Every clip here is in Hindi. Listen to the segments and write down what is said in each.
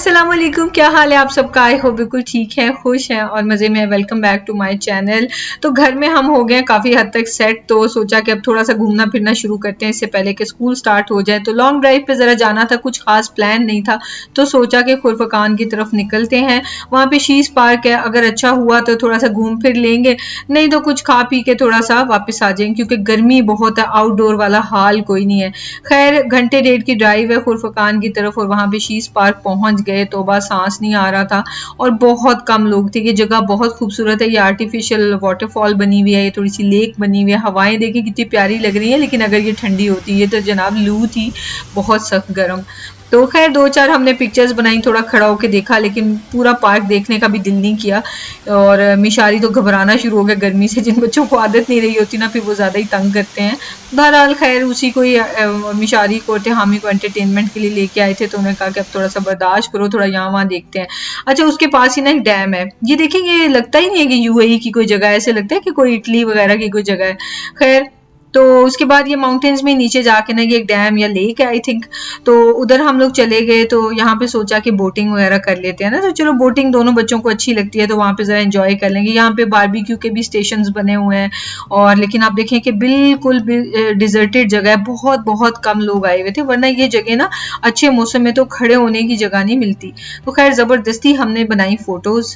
अस्सलाम वालेकुम, क्या हाल है आप सबका? आई हो बिल्कुल ठीक है, खुश हैं और मज़े में। Welcome back to my channel. तो घर में हम हो गए काफ़ी हद तक सेट, तो सोचा कि अब थोड़ा सा घूमना फिरना शुरू करते हैं इससे पहले कि स्कूल स्टार्ट हो जाए। तो लॉन्ग ड्राइव पे ज़रा जाना था, कुछ खास प्लान नहीं था, तो सोचा कि खुरफकान की तरफ निकलते हैं। वहाँ पे शीश पार्क है, अगर अच्छा हुआ तो थोड़ा सा घूम फिर लेंगे, नहीं तो कुछ खा पी के थोड़ा सा वापस आ जाएंगे क्योंकि गर्मी बहुत है, आउटडोर वाला हाल कोई नहीं है। खैर घंटे डेढ़ की ड्राइव है खुरफकान की तरफ और वहाँ पे शीश पार्क पहुंच गए तो बस सांस नहीं आ रहा था और बहुत कम लोग थे। ये जगह बहुत खूबसूरत है, ये आर्टिफिशियल वाटरफॉल बनी हुई है, ये थोड़ी सी लेक बनी हुई है। हवाएं देखिए कितनी प्यारी लग रही है, लेकिन अगर ये ठंडी होती है तो जनाब लू थी बहुत सख्त गर्म। तो खैर दो चार हमने पिक्चर्स बनाई, थोड़ा खड़ा होके देखा, लेकिन पूरा पार्क देखने का भी दिल नहीं किया। और मिशारी तो घबराना शुरू हो गया गर्मी से, जिन बच्चों को आदत नहीं रही होती ना फिर वो ज़्यादा ही तंग करते हैं। बहरहाल खैर उसी को ही मिशारी को हामी को एंटरटेनमेंट के लिए लेके आए थे, तो उन्होंने कहा कि अब थोड़ा सा बर्दाश्त करो, थोड़ा यहाँ वहाँ देखते हैं। अच्छा उसके पास ही ना एक डैम है, ये देखें, ये लगता ही नहीं है कि यूएई की कोई जगह है, ऐसे लगता है कि कोई इटली वगैरह की कोई जगह है। खैर तो उसके बाद ये माउंटेन्स में नीचे जाके ना ये एक डैम या लेक है आई थिंक, तो उधर हम लोग चले गए। तो यहाँ पे सोचा कि बोटिंग वगैरह कर लेते हैं ना, तो चलो बोटिंग दोनों बच्चों को अच्छी लगती है तो वहाँ पे ज़रा एंजॉय कर लेंगे। यहाँ पे बारबेक्यू के भी स्टेशंस बने हुए हैं, और लेकिन आप देखें कि बिल्कुल डिजर्टेड जगह है, बहुत बहुत कम लोग आए हुए थे, वरना ये जगह ना अच्छे मौसम में तो खड़े होने की जगह नहीं मिलती। तो खैर ज़बरदस्ती हमने बनाई फ़ोटोज़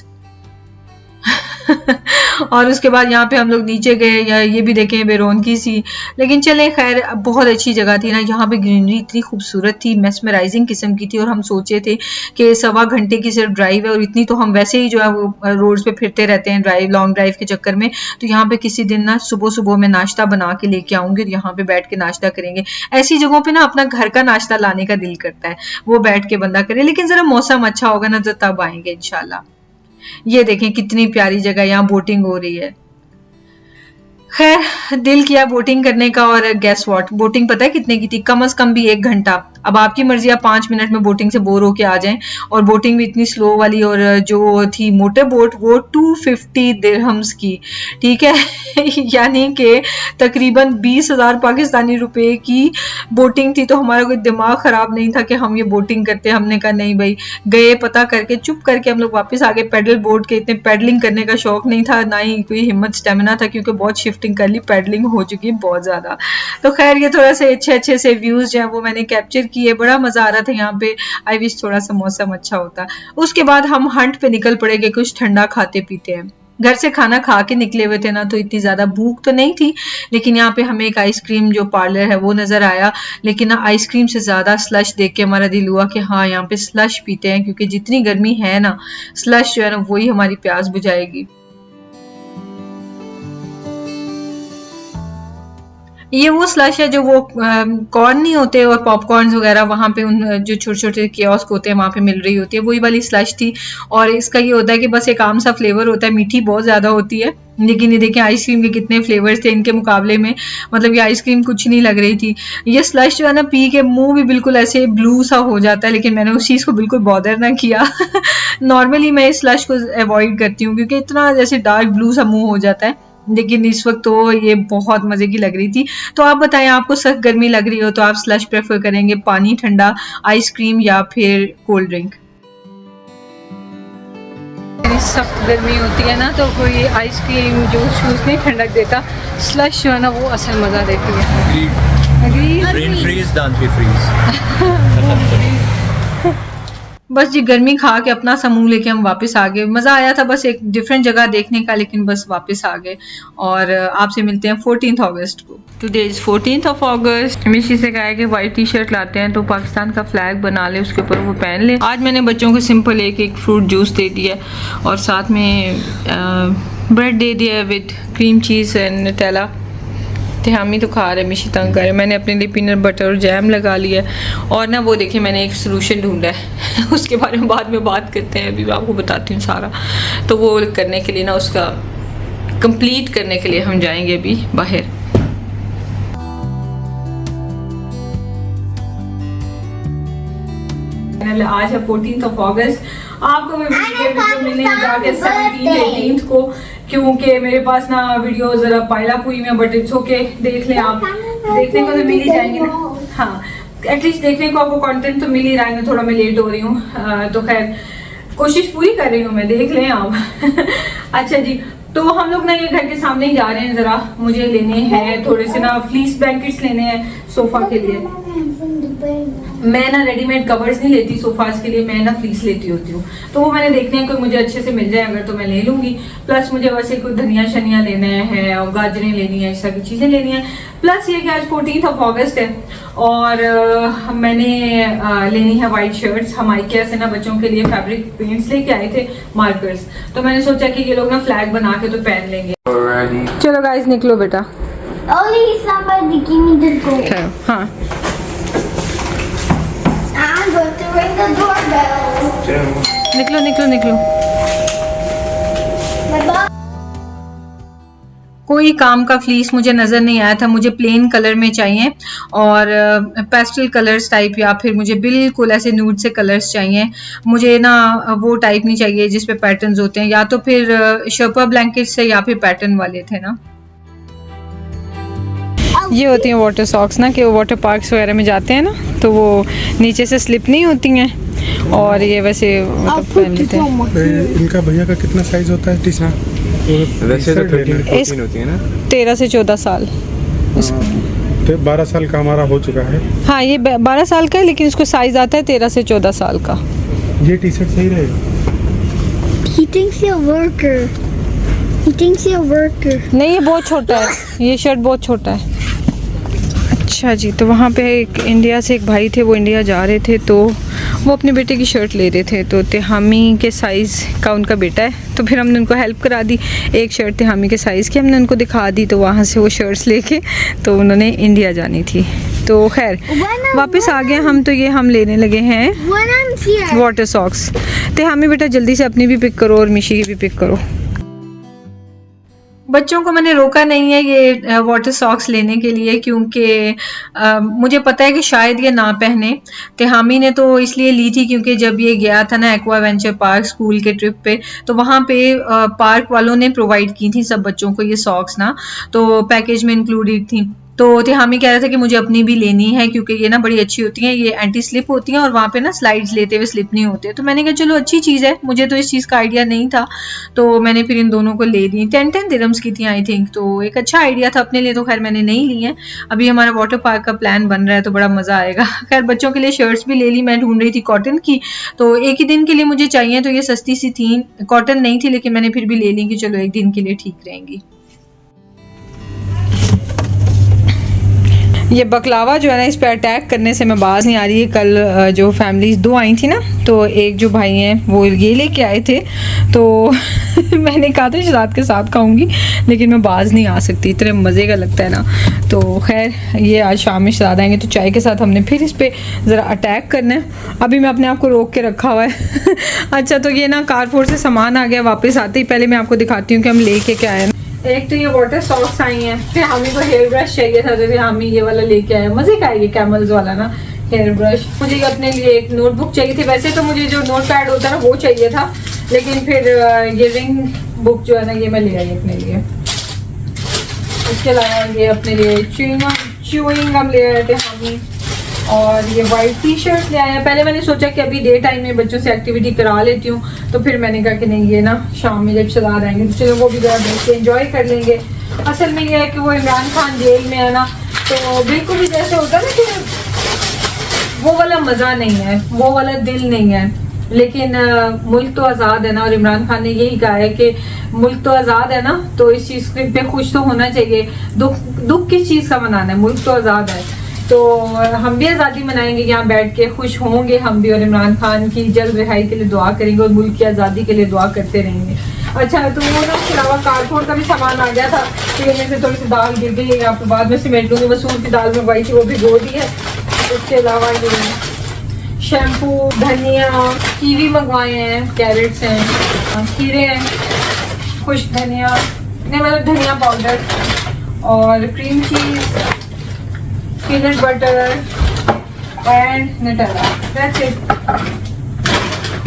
और उसके बाद यहाँ पे हम लोग नीचे गए, या ये भी देखें बेरौनकी सी, लेकिन चले खैर बहुत अच्छी जगह थी ना। यहाँ पे ग्रीनरी इतनी खूबसूरत थी, मेस्मराइजिंग किस्म की थी, और हम सोचे थे कि 1.25 घंटे की सिर्फ ड्राइव है और इतनी तो हम वैसे ही जो है वो रोड्स पे फिरते रहते हैं ड्राइव, लॉन्ग ड्राइव के चक्कर में। तो यहाँ पे किसी दिन ना सुबह सुबह में नाश्ता बना के लेके आऊंगी और यहाँ पे बैठ के नाश्ता करेंगे। ऐसी जगहों पे ना अपना घर का नाश्ता लाने का दिल करता है, वो बैठ के बंदा करे, लेकिन जरा मौसम अच्छा होगा ना तो तब आएंगे इंशाल्लाह। ये देखें कितनी प्यारी जगह, यहाँ बोटिंग हो रही है। खैर दिल किया बोटिंग करने का, और गैस व्हाट, बोटिंग पता है कितने की थी? कम से कम भी 1 घंटा। अब आपकी मर्जी, आप 5 मिनट में बोटिंग से बोर होके आ जाएं, और बोटिंग भी इतनी स्लो वाली, और जो थी मोटर बोट वो 250 दिरहम्स की, ठीक है यानी कि तकरीबन 20,000 पाकिस्तानी रुपए की बोटिंग थी। तो हमारा कोई दिमाग खराब नहीं था कि हम ये बोटिंग करते, हमने कहा नहीं भाई, गए पता करके चुप करके हम लोग वापस आ गए। पेडल बोट के इतने पेडलिंग करने का शौक नहीं था, ना ही कोई हिम्मत स्टेमिना था, क्योंकि बहुत शिफ्टिंग कर ली, पेडलिंग हो चुकी है बहुत ज्यादा। तो खैर ये थोड़ा सा अच्छे अच्छे से व्यूज जो है वो मैंने कैप्चर किए, बड़ा मजा आ रहा था यहाँ पे। आई विश थोड़ा सा मौसम अच्छा होता। उसके बाद हम हंट पे निकल पड़े कि कुछ ठंडा खाते पीते हैं। घर से खाना खा के निकले हुए थे ना, तो इतनी ज्यादा भूख तो नहीं थी, लेकिन यहाँ पे हमें एक आइसक्रीम जो पार्लर है वो नजर आया। लेकिन ना आइसक्रीम से ज्यादा स्लश देख के हमारा दिल हुआ कि हाँ यहाँ पे स्लश पीते हैं, क्योंकि जितनी गर्मी है ना, स्लश जो है ना वही हमारी प्यास बुझाएगी। ये वो स्लश है जो वो कॉर्न नहीं होते और पॉपकॉर्न वगैरह वहाँ पे उन जो छोटे छोटे कियोस्क होते हैं वहाँ पे मिल रही होती है, वही वाली स्लश थी। और इसका ये होता है कि बस एक आम सा फ्लेवर होता है, मीठी बहुत ज्यादा होती है, लेकिन ये देखें आइसक्रीम के कितने फ्लेवर्स थे इनके मुकाबले में, मतलब ये आइसक्रीम कुछ नहीं लग रही थी। ये स्लश जो है ना पी के मुंह भी बिल्कुल ऐसे ब्लू सा हो जाता है, लेकिन मैंने उस चीज को बिल्कुल बॉदर ना किया नॉर्मली मैं इस स्लश को अवॉइड करती हूँ क्योंकि इतना जैसे डार्क ब्लू सा मुंह हो जाता है, लेकिन इस वक्त तो ये बहुत मजे की लग रही थी। तो आप बताएं, आपको सख्त गर्मी लग रही हो तो आप स्लश प्रेफर करेंगे, पानी ठंडा, आइसक्रीम, या फिर कोल्ड ड्रिंक? सख्त गर्मी होती है ना तो कोई आइसक्रीम जूस शूस नहीं ठंडक देता, स्लश जो है ना वो असल मजा देती है। बस जी गर्मी खा के अपना समूह लेके हम वापस आ गए। मज़ा आया था बस एक डिफरेंट जगह देखने का, लेकिन बस वापस आ गए। और आपसे मिलते हैं 14 अगस्त को। टुडे इज़ 14 अगस्त। मिशी से कहा है कि वाइट टी शर्ट लाते हैं तो पाकिस्तान का फ्लैग बना ले, उसके ऊपर वो पहन ले। आज मैंने बच्चों को सिंपल एक फ्रूट जूस दे दिया और साथ में ब्रेड दे दिया with cream cheese and Nutella. हामी तो खा रहे, मिशी तंग कर रहे। मैंने अपने लिए पीनट बटर और जैम लगा लिया, और ना वो देखिए मैंने एक सोल्यूशन ढूंढा है उसके बारे में बाद में बात करते हैं, अभी मैं आपको बताती हूँ सारा। तो वो करने के लिए ना, उसका कंप्लीट करने के लिए हम जाएंगे अभी बाहर। आज है 14 अगस्त। आपको मैं वीडियो मिलने जाके 17-18 को, क्योंकि मेरे पास ना वीडियो जरा पाइल अप हुई में, बट इट्स ओके, देख लें आप, देखने को तो मिल ही जाएंगे ना। हाँ एटलीस्ट देखने को आपको कंटेंट तो मिल ही रहा है। थोड़ा मैं लेट हो रही हूँ, तो खैर कोशिश पूरी कर रही हूँ मैं, देख लें आप। अच्छा जी, तो हम लोग ना ये घर के सामने ही जा रहे हैं, जरा मुझे लेने हैं थोड़े से ना फ्लीस ब्लैंकेट्स लेने हैं सोफा के लिए। मैं ना रेडीमेड कवर्स नहीं लेती सोफास के लिए, मैं ना फ्लीस लेती होती हूँ, तो वो मैंने देखने हैं कोई मुझे अच्छे से मिल जाए अगर तो मैं ले लूंगी। प्लस मुझे वैसे कोई धनिया शनिया लेना है और गाजरें लेनी है, इस तरह की चीजें लेनी है। प्लस ये कि आज 14 अगस्त है और मैंने लेनी है वाइट शर्ट्स। हम IKEA से ना बच्चों के लिए फैब्रिक पेंट्स लेके आए थे, मार्कर्स, तो मैंने सोचा कि ये लोग ना फ्लैग बना के तो पहन लेंगे। चलो गाइस निकलो बेटा। Only somebody give me the gold. हाँ I'm going to ring the doorbell. निकलो निकलो निकलो। My कोई काम का फ्लीस मुझे नज़र नहीं आया था, मुझे प्लेन कलर में चाहिए और पेस्टल कलर्स टाइप, या फिर मुझे बिल्कुल ऐसे न्यूड से कलर्स चाहिए। मुझे ना वो टाइप नहीं चाहिए जिस पे पैटर्न्स होते हैं, या तो फिर शर्पा ब्लैंकेट से या फिर पैटर्न वाले थे ना। ये होती हैं वाटर सॉक्स ना, कि वो वाटर पार्क्स वगैरह में जाते हैं ना, तो वो नीचे से स्लिप नहीं होती हैं और ये वैसे मतलब पहन लेते हैं। इनका भैया का कितना साइज होता है टी शर्ट? वैसे तो 13-14 होती है ना, 13 से 14 साल। तो 12 साल का हमारा हो चुका है। हाँ ये 12 साल का है, लेकिन इसको साइज आता है 13 से 14 साल का। ये टी शर्ट सही रहेगा। He thinks you're a worker. He thinks you're a worker. नहीं ये बहुत छोटा है, ये शर्ट बहुत छोटा है। अच्छा जी, तो वहाँ पे एक इंडिया से एक भाई थे, वो इंडिया जा रहे थे, तो वो अपने बेटे की शर्ट ले रहे थे, तो तिहामी के साइज़ का उनका बेटा है, तो फिर हमने उनको हेल्प करा दी। एक शर्ट तिहामी के साइज़ की हमने उनको दिखा दी, तो वहाँ से वो शर्ट्स लेके तो उन्होंने इंडिया जानी थी। तो खैर वापस आ गए हम, तो ये हम लेने लगे हैं वाटर सॉक्स। तिहामी बेटा जल्दी से अपनी भी पिक करो और मिशी की भी पिक करो। बच्चों को मैंने रोका नहीं है ये वाटर सॉक्स लेने के लिए, क्योंकि मुझे पता है कि शायद ये ना पहने। तिहामी ने तो इसलिए ली थी क्योंकि जब ये गया था ना एक्वा वेंचर पार्क स्कूल के ट्रिप पे, तो वहाँ पे पार्क वालों ने प्रोवाइड की थी सब बच्चों को ये सॉक्स ना, तो पैकेज में इंक्लूडेड थी। तो तिहामी कह रहा था कि मुझे अपनी भी लेनी है क्योंकि ये ना बड़ी अच्छी होती हैं, ये एंटी स्लिप होती हैं और वहाँ पे ना स्लाइड्स लेते हुए स्लिप नहीं होते। तो मैंने कहा चलो अच्छी चीज़ है, मुझे तो इस चीज़ का आइडिया नहीं था, तो मैंने फिर इन दोनों को ले दी। 10 दिरहम्स की थी आई थिंक, तो एक अच्छा आइडिया था अपने लिए। तो खैर मैंने नहीं ली है। अभी हमारा वाटर पार्क का प्लान बन रहा है तो बड़ा मज़ा आएगा। खैर बच्चों के लिए शर्ट्स भी ले ली, मैं ढूंढ रही थी कॉटन की, तो एक ही दिन के लिए मुझे चाहिए, तो ये सस्ती सी थी, कॉटन नहीं थी, लेकिन मैंने फिर भी ले ली कि चलो एक दिन के लिए ठीक रहेंगी। ये बकलावा जो है ना, इस पर अटैक करने से मैं बाज नहीं आ रही है। कल जो फैमिलीज 2 आई थी ना, तो एक जो भाई हैं वो ये लेके आए थे, तो मैंने कहा था शरात के साथ खाऊंगी, लेकिन मैं बाज नहीं आ सकती, इतने मज़े का लगता है ना। तो खैर ये आज शाम में शरात आएंगे, तो चाय के साथ हमने फिर इस पर ज़रा अटैक करना है। अभी मैं अपने आप को रोक के रखा हुआ है। अच्छा, तो ये ना कारपोर से सामान आ गया, वापस आते ही पहले मैं आपको दिखाती हूँ कि हम लेके क्या आए। एक तो ये वाटर सॉक्स आई हैं, फिर हमें को हेयर ब्रश चाहिए था, तो हमें ये वाला लेके आए, मजे का है ये कैमल्स वाला ना हेयर ब्रश। मुझे अपने लिए एक नोटबुक चाहिए थी, वैसे तो मुझे जो नोट पैड होता है ना वो चाहिए था, लेकिन फिर ये रिंग बुक जो है ना ये मैं ले आई अपने लिए। इसके अलावा ये अपने लिए च्यूइंग गम ले आए थे हमें, और ये वाइट टी शर्ट ले आया। पहले मैंने सोचा कि अभी डे टाइम में बच्चों से एक्टिविटी करा लेती हूँ, तो फिर मैंने कहा कि नहीं ये ना शाम में जब शराद आएंगे तो चलो वो भी जरा देख के एंजॉय कर लेंगे। असल में ये है कि वो इमरान खान जेल में है ना, तो बिल्कुल भी जैसे होता है ना कि वो वाला मज़ा नहीं है, वो वाला दिल नहीं है। लेकिन मुल्क तो आज़ाद है ना, और इमरान खान ने यही कहा है कि मुल्क तो आज़ाद है ना, तो इस चीज़ पे खुश तो होना चाहिए। दुख किस चीज़ का मनाना है, मुल्क तो आज़ाद है, तो हम भी आज़ादी मनाएंगे, यहाँ बैठ के खुश होंगे हम भी, और इमरान खान की जल्द रिहाई के लिए दुआ करेंगे और मुल्क की आज़ादी के लिए दुआ करते रहेंगे। अच्छा, तो वो ना उसके अलावा कारपोर्ट का भी सामान आ गया था, तो ये से थोड़ी सी दाल गिर गई, आपको बाद में सीमेंट लूँगी। मसूर की दाल मंगवाई थी, वो भिगो दी है। उसके अलावा ये शैम्पू, धनिया, कीवी मंगवाए हैं, कैरेट्स हैं, खीरे हैं, खुश्क धनिया, नहीं मतलब धनिया पाउडर, और cream cheese, peanut butter and Nutella, that's it.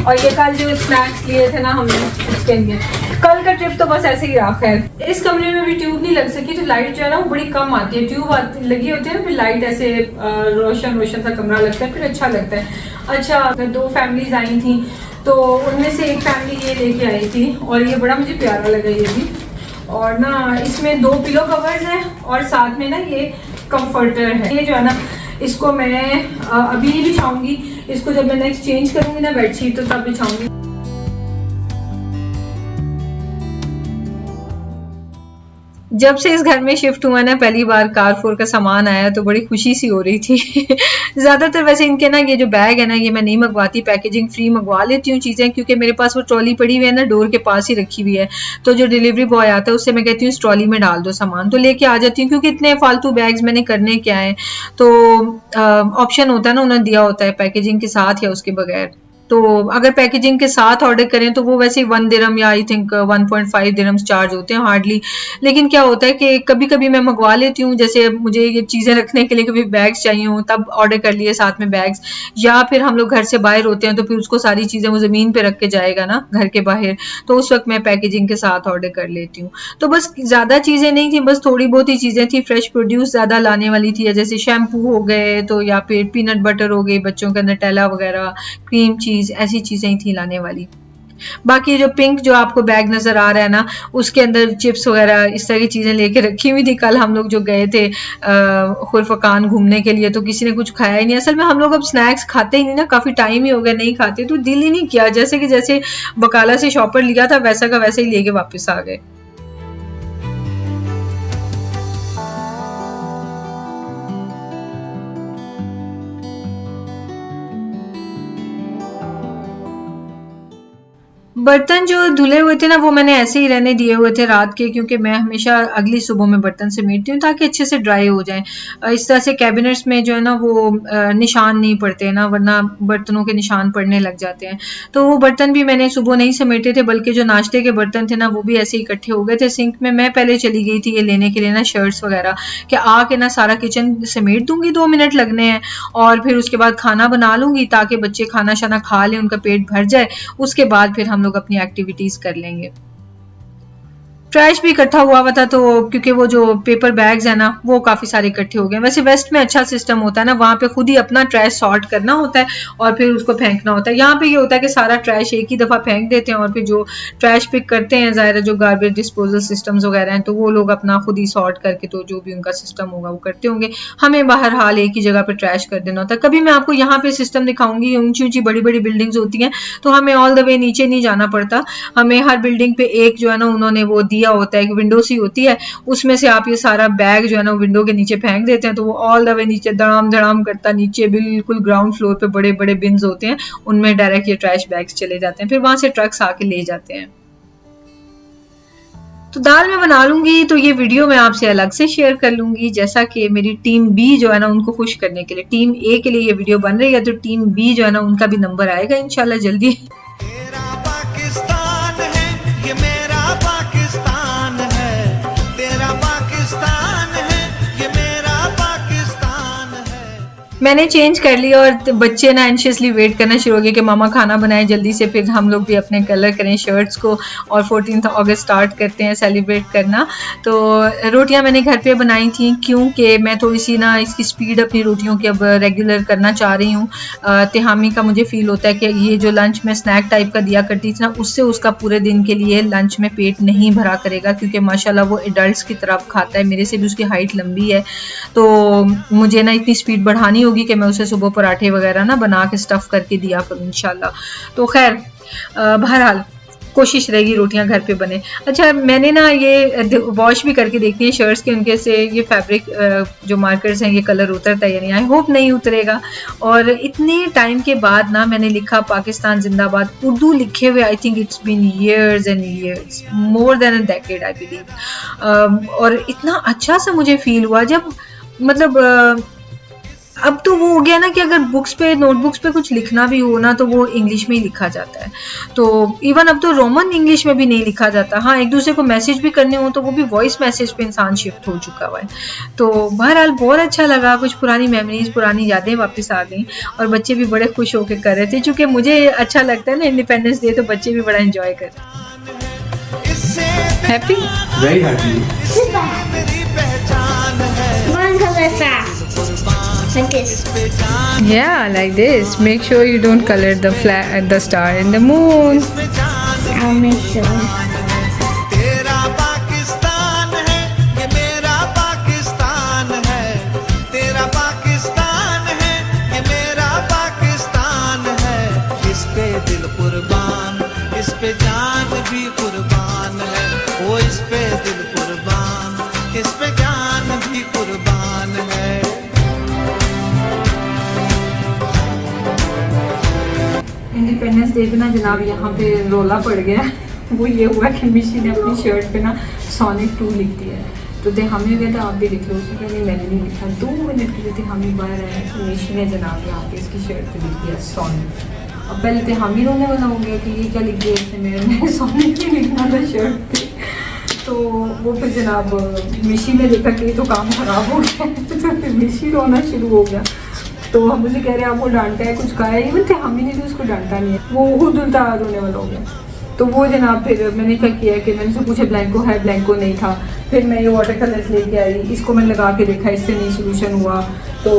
और ये कल जो स्नैक्स लिए थे ना हमने उसके लिए, कल का ट्रिप तो बस ऐसे ही रहा। खैर इस कमरे में भी ट्यूब नहीं लग सकी, तो लाइट जो है ना वो बड़ी कम आती है। ट्यूब लगी होती है ना, फिर लाइट ऐसे रोशन रोशन सा कमरा लगता है, फिर अच्छा लगता है। अच्छा 2 फैमिलीज आई थी, तो उनमें से एक फैमिली ये लेके आई थी और ये बड़ा मुझे प्यारा लगा ये भी। और ना इसमें 2 पिलो कवर्स हैं और साथ में ना ये कंफर्टर है। ये जो है ना इसको मैं अभी नहीं बिछाऊंगी, इसको जब मैं नेक्स्ट चेंज करूंगी ना बेडशीट तो तब बिछाऊंगी। जब से इस घर में शिफ्ट हुआ ना, पहली बार कारफोर का सामान आया तो बड़ी खुशी सी हो रही थी। ज्यादातर वैसे इनके ना ये जो बैग है ना ये मैं नहीं मंगवाती, पैकेजिंग फ्री मंगवा लेती हूँ चीजें, क्योंकि मेरे पास वो ट्रॉली पड़ी हुई है ना, डोर के पास ही रखी हुई है। तो जो डिलीवरी बॉय आता है उससे मैं कहती हूँ इस ट्रॉली में डाल दो सामान, तो लेके आ जाती हूँ, क्योंकि इतने फालतू बैग्स मैंने करने क्या है। तो ऑप्शन होता है ना, उन्होंने दिया होता है पैकेजिंग के साथ या उसके बगैर। तो अगर पैकेजिंग के साथ ऑर्डर करें तो वो वैसे 1 दिरहम या आई थिंक 1.5 दिरहम्स चार्ज होते हैं हार्डली। लेकिन क्या होता है कि कभी कभी मैं मंगवा लेती हूँ, जैसे मुझे ये चीज़ें रखने के लिए कभी बैग्स चाहिए हो तब ऑर्डर कर लिए साथ में बैग्स, या फिर हम लोग घर से बाहर होते हैं तो फिर उसको सारी चीज़ें वो ज़मीन पे रख के जाएगा ना घर के बाहर, तो उस वक्त मैं पैकेजिंग के साथ ऑर्डर कर लेती हूँ। तो बस ज़्यादा चीज़ें नहीं थी, बस थोड़ी बहुत ही चीज़ें थी। फ्रेश प्रोड्यूस ज़्यादा लाने वाली थी, जैसे शैम्पू हो गए तो, या फिर पीनट बटर हो गई, बच्चों का नटेला वगैरह, क्रीम चीज़, ऐसी चीज़ें थी लाने वाली। बाकी जो पिंक जो आपको बैग नजर आ रहा है ना, उसके अंदर चिप्स वगैरह इस तरह की चीजें लेके रखी हुई थी। कल हम लोग जो गए थे खुरफकान घूमने के लिए, तो किसी ने कुछ खाया ही नहीं। असल में हम लोग अब स्नैक्स खाते ही नहीं ना, काफी टाइम ही हो गया नहीं खाते, तो दिल ही नहीं किया। जैसे बकाला से शॉपर लिया था वैसा का वैसे ही लेके वापस आ गए। बर्तन जो धुले हुए थे ना वो मैंने ऐसे ही रहने दिए हुए थे रात के, क्योंकि मैं हमेशा अगली सुबह में बर्तन समेटती हूँ ताकि अच्छे से ड्राई हो जाएं। इस तरह से कैबिनेट्स में जो है ना वो निशान नहीं पड़ते ना, वरना बर्तनों के निशान पड़ने लग जाते हैं। तो वो बर्तन भी मैंने सुबह नहीं समेटे थे, बल्कि जो नाश्ते के बर्तन थे ना वो भी ऐसे इकट्ठे हो गए थे सिंक में। मैं पहले चली गई थी ये लेने के लिए ना शर्ट्स वगैरह, कि आके ना सारा किचन समेट दूंगी, 2 मिनट लगने हैं, और फिर उसके बाद खाना बना लूंगी ताकि बच्चे खाना शाना खा लें, उनका पेट भर जाए। उसके बाद फिर हम लोग अपनी एक्टिविटीज कर लेंगे। ट्रैश भी इकट्ठा हुआ था, तो क्योंकि वो जो पेपर बैग्स है ना वो काफी सारे इकट्ठे हो गए। वैसे वेस्ट में अच्छा सिस्टम होता है ना, वहां पे खुद ही अपना ट्रैश सॉर्ट करना होता है और फिर उसको फेंकना होता है। यहाँ पे ये होता है कि सारा ट्रैश एक ही दफा फेंक देते हैं और फिर जो ट्रैश पिक करते हैं, ज़ाहिर जो गार्बेज डिस्पोजल सिस्टम्स वगैरह हैं, तो वो लोग अपना खुद ही सॉर्ट करके तो जो भी उनका सिस्टम होगा वो करते होंगे। हमें बहरहाल एक ही जगह पे ट्रैश कर देना होता है। कभी मैं आपको यहाँ पे सिस्टम दिखाऊंगी, ऊंची ऊंची बड़ी बड़ी बिल्डिंग्स होती हैं तो हमें ऑल द वे नीचे नहीं जाना पड़ता। हमें हर बिल्डिंग पे एक जो है ना उन्होंने वो दिया होता है, एक विंडो सी होती है, उसमें से आप ये सारा बैग जो है ना विंडो के नीचे फेंक देते हैं, तो वो ऑल द वे नीचे धड़ाम धड़ाम करता नीचे बिल्कुल ग्राउंड फ्लोर पे बड़े बड़े बिन्स होते हैं, उनमें डायरेक्ट ये ट्रैश बैग्स चले जाते हैं, फिर वहां से ट्रक्स आके ले जाते हैं। तो दाल मैं बना लूंगी तो ये वीडियो मैं आपसे अलग से शेयर कर लूंगी, जैसा कि मेरी टीम बी जो है ना उनको खुश करने के लिए टीम ए के लिए ये वीडियो बन रही है, तो टीम बी जो है ना उनका भी नंबर आएगा इंशाल्लाह जल्दी। मैंने चेंज कर लिया और बच्चे ना एंशियसली वेट करना शुरू हो गए कि मामा खाना बनाए जल्दी से, फिर हम लोग भी अपने कलर करें शर्ट्स को और 14 अगस्त स्टार्ट करते हैं सेलिब्रेट करना। तो रोटियां मैंने घर पे बनाई थी, क्योंकि मैं थोड़ी सी ना इसकी स्पीड अपनी रोटियों की अब रेगुलर करना चाह रही हूँ। तिहामी का मुझे फील होता है कि ये जो लंच में स्नैक टाइप का दिया करती थी ना, उससे उसका पूरे दिन के लिए लंच में पेट नहीं भरा करेगा, क्योंकि माशाल्लाह वो एडल्ट्स की तरफ खाता है, मेरे से भी उसकी हाइट लंबी है। तो मुझे ना इतनी स्पीड बढ़ानी होगी कि मैं उसे सुबह पराठे वगैरह ना बना के स्टफ करके दिया करूँ इंशाल्लाह। तो खैर बहरहाल कोशिश रहेगी रोटियां घर पे बने। अच्छा मैंने ना ये वॉश भी करके देखती है शर्ट्स के, उनके से ये फैब्रिक जो मार्कर्स हैं ये कलर उतरता है या नहीं, आई होप नहीं उतरेगा। और इतने टाइम के बाद ना मैंने लिखा पाकिस्तान जिंदाबाद उर्दू लिखे हुए, I think it's been years and years, more than a decade I believe. और इतना अच्छा सा मुझे फील हुआ जब मतलब अब तो वो हो गया ना कि अगर बुक्स पे नोटबुक्स पे कुछ लिखना भी हो ना तो वो इंग्लिश में ही लिखा जाता है। तो इवन अब तो रोमन इंग्लिश में भी नहीं लिखा जाता। हाँ एक दूसरे को मैसेज भी करने हो तो वो भी वॉइस मैसेज पे इंसान शिफ्ट हो चुका हुआ है। तो बहरहाल बहुत अच्छा लगा, कुछ पुरानी मेमोरीज पुरानी यादें वापस आ गई और बच्चे भी बड़े खुश होकर कर रहे थे। चूंकि मुझे अच्छा लगता है ना इंडिपेंडेंस डे, तो बच्चे भी बड़ा एंजॉय करते हैं। Happy? Very happy. Sit back. One color fast. Like this. Yeah, like this. Make sure you don't color the star and the moon. I'll make sure. तेरा पाकिस्तान है, ये मेरा पाकिस्तान है। तेरा पाकिस्तान है, ये मेरा पाकिस्तान है। इस पे दिल कुर्बान, इस पे जान भी कुर्बान है। वो इस पे दिल कुर्बान, इस पे जान भी कुर्बान है। इंडिपेंडेंस डे पे ना जनाब यहाँ पे रोला पड़ गया। वो ये हुआ कि मिशी ने अपनी शर्ट पे ना सोनिक 2 लिख दिया है। तो देहामी कहता आप भी लिख लो, उसने कहा नहीं मैंने नहीं लिखा। 2 मिनट के लिए देहामी बाहर आया तो मिशी ने जनाब यहाँ पे इसकी शर्ट पे लिख दिया सोनिक। अब पहले देहामी रोने वाला हो गया कि ये क्या लिख दिया इसने, मैंने सोनिक ही लिखना था शर्ट पे। तो वो फिर जनाब मिशी ने देखा कि ये तो काम ख़राब हो गया तो फिर मिशी रोना शुरू हो गया। तो हम मुझे कह रहे हैं आपको डांटा है, कुछ कहा है, इवन थे हम ही ने भी उसको डांटा नहीं है, वो खुद उल्टा रोने वाला हो गया। तो वो जनाब फिर मैंने क्या किया कि मैंने उससे पूछा ब्लैंको है, ब्लैंको नहीं था। फिर मैं ये वाटर कलर्स लेके आई, इसको मैंने लगा के देखा, इससे नहीं सोल्यूशन हुआ। तो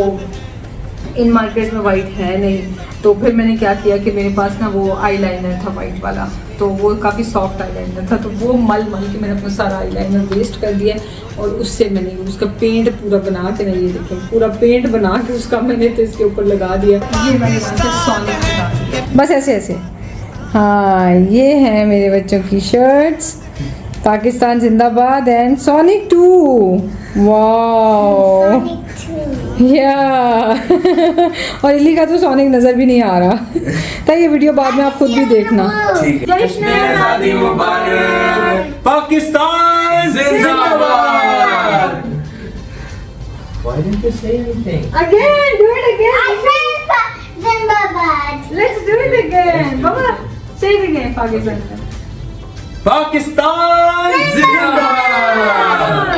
इन मार्केट में वाइट है नहीं, तो फिर मैंने क्या किया कि मेरे पास ना वो आई लाइनर था वाइट वाला, तो वो काफ़ी सॉफ्ट आई लाइनर था। तो वो मल के मैंने अपना सारा आई लाइनर वेस्ट कर दिया और उससे मैंने उसका पेंट पूरा बना के ना, ये देखें पूरा पेंट बना के उसका मैंने तो इसके ऊपर लगा दिया। ये मैंने सोनिक लगा दिया, बस ऐसे ऐसे। हाँ ये है मेरे बच्चों की शर्ट्स, पाकिस्तान जिंदाबाद एंड सोनिक 2। वाओ या और इली का तो सोनिक नजर भी नहीं आ रहा था। ये वीडियो बाद में आप खुद भी देखना। जश्न आज़ादी मुबारक, पाकिस्तान जिंदाबाद। Why didn't you say anything? Again, do it again. Zimbabwe. Let's do it again. Baba, say it again, Pakistan. Pakistan जिंदाबाद।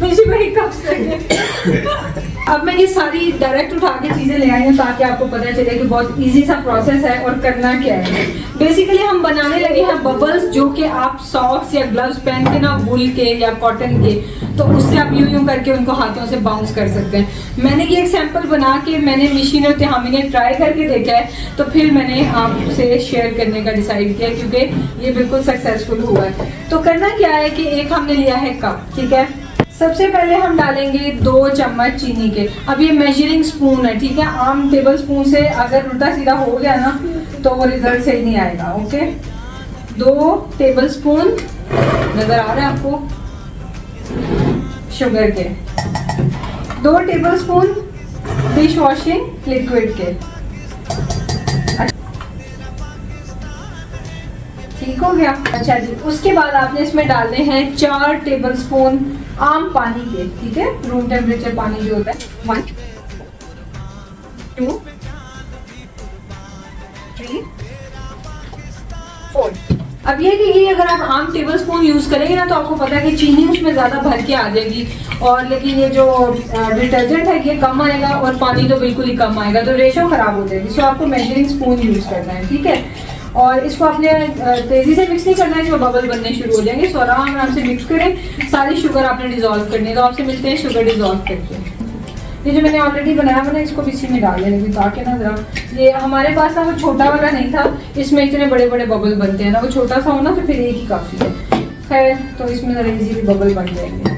मिशी भाई कब से अब मैं ये सारी डायरेक्ट उठा के चीज़ें ले आई हूँ ताकि आपको पता चले कि बहुत इजी सा प्रोसेस है और करना क्या है। बेसिकली हम बनाने लगे हैं बबल्स, जो कि आप सॉक्स या ग्लव्स पहन के ना वुल के या कॉटन के, तो उससे आप यूं करके उनको हाथों से बाउंस कर सकते हैं। मैंने ये एक सैंपल बना के मैंने मिशी ने तिहामी ने ट्राई करके देखा है, तो फिर मैंने आपसे शेयर करने का डिसाइड किया क्योंकि ये बिल्कुल सक्सेसफुल हुआ है। तो करना क्या है कि एक हमने लिया है कप, ठीक है। सबसे पहले हम डालेंगे 2 चम्मच चीनी के। अब ये मेजरिंग स्पून है, ठीक है। आम टेबल स्पून से अगर उल्टा सीधा हो गया ना तो वो रिजल्ट सही नहीं आएगा, ओके। 2 टेबल स्पून नजर आ रहा है आपको शुगर के, 2 table spoon dish washing liquid के। ठीक हो गया। अच्छा जी, उसके बाद आपने इसमें डालने हैं 4 टेबल स्पून आम पानी के, ठीक है, रूम टेम्परेचर पानी जो होता है। 1 2 3 4। अब ये कि ये अगर आप आम टेबल स्पून यूज करेंगे ना तो आपको पता है कि चीनी उसमें ज्यादा भर के आ जाएगी, और लेकिन ये जो डिटर्जेंट है ये कम आएगा और पानी तो बिल्कुल ही कम आएगा, तो रेशो खराब हो जाएगी। सो आपको मेजरिंग स्पून यूज करना है, ठीक है। और इसको आपने तेजी से मिक्स नहीं करना है, जो बबल बनने शुरू हो जाएंगे। सो आराम से मिक्स करें, सारी शुगर आपने डिजोल्व करनी है। तो आपसे मिलते हैं शुगर डिजोल्व करके। ये जो मैंने ऑलरेडी बनाया मैंने इसको इसी में डाल देंगे ताकि ना जरा, ये हमारे पास ना वो छोटा वाला नहीं था, इसमें इतने बड़े बड़े बबल बनते हैं ना, वो छोटा सा हो ना तो फिर एक ही काफ़ी है। खैर तो इसमें जरा इजीली बबल बन जाएंगे।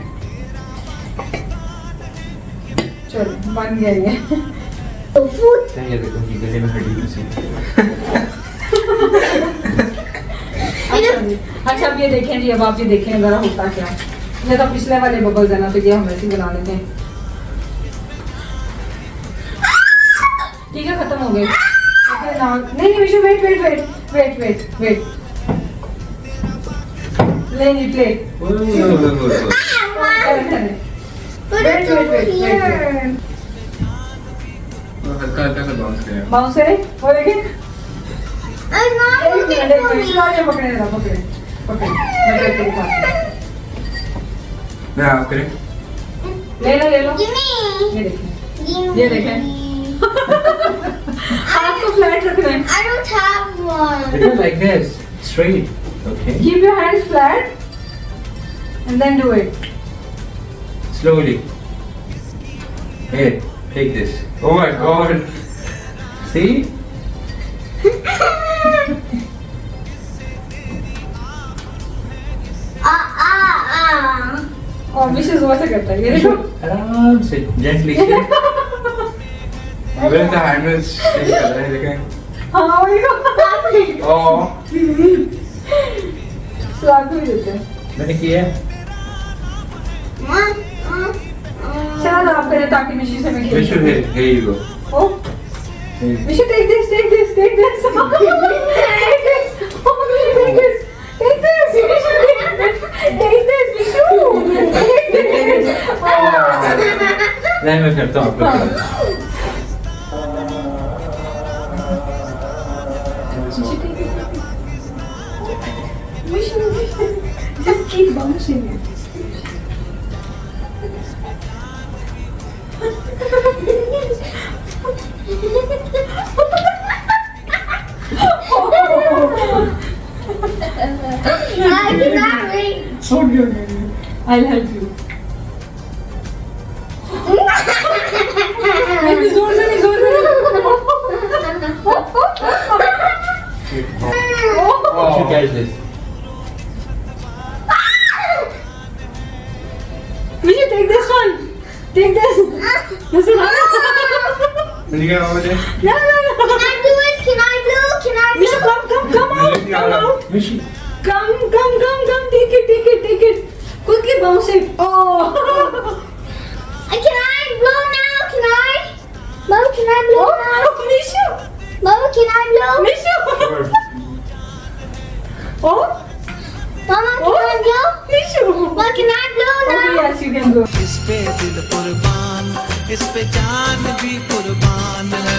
चलो बन गया ये। अच्छा अब ये देखें जी, अब आप ये देखें जरा होता क्या। ये तो पिछले वाले बबल्स है ना, तो ये हम ऐसे बना लेते हैं। ठीक है, खत्म हो गए। नहीं Vishu, wait wait wait wait wait wait, ले ली plate. Wait wait wait wait, हल्का हल्का सा बाउंस करें। बाउंस करें, वो देखें। I'm not looking for you. पकड़े जरा, पकड़े पकड़े, मैं करके दिखाती हूँ। मैं आप करें। ले लो ले लो, Give me. ये देखें, Give ये me. देखें। आपको फ्लैट रखना है। I don't have one. It is like this, straight. Okay. Keep your hands flat and then do it. Slowly. Here, take this. Oh my god. See? और विशेष वैसे करता है ये देखो. आराम से gently sit. Where's the handles? हाँ वही को. Oh. स्वाद भी देते हैं. मैंने किया. चलो ना आप करें ताकि मिशी से मैं खेल. Vishu, here you go. Oh. Here. We should take this. Take this. Take this. Oh, take this. Take this. Take this. We should take this. Take this. We should. Take this. Oh. नहीं मैं करता हूँ आपको. We should just keep bouncing it. I cannot reach. Okay. I'll help you. Maybe जोर से नहीं. You should catch this. We should take this one. Take this. This is Will you get over there? No. Can I do it? Can I do? Can I do? Misha, come out. Mishi. Come. Take it. Quickly bounce it. Oh. Can I blow now? Can I? Mom, can I blow now? Oh, Misha. Mom, can I blow? Misha. Sure. Oh, Mama, can I blow? Misha. Mom, can I blow Okay, now? yes, you can go. इस पे दिल कुर्बान, इस पे जान भी कुर्बान है.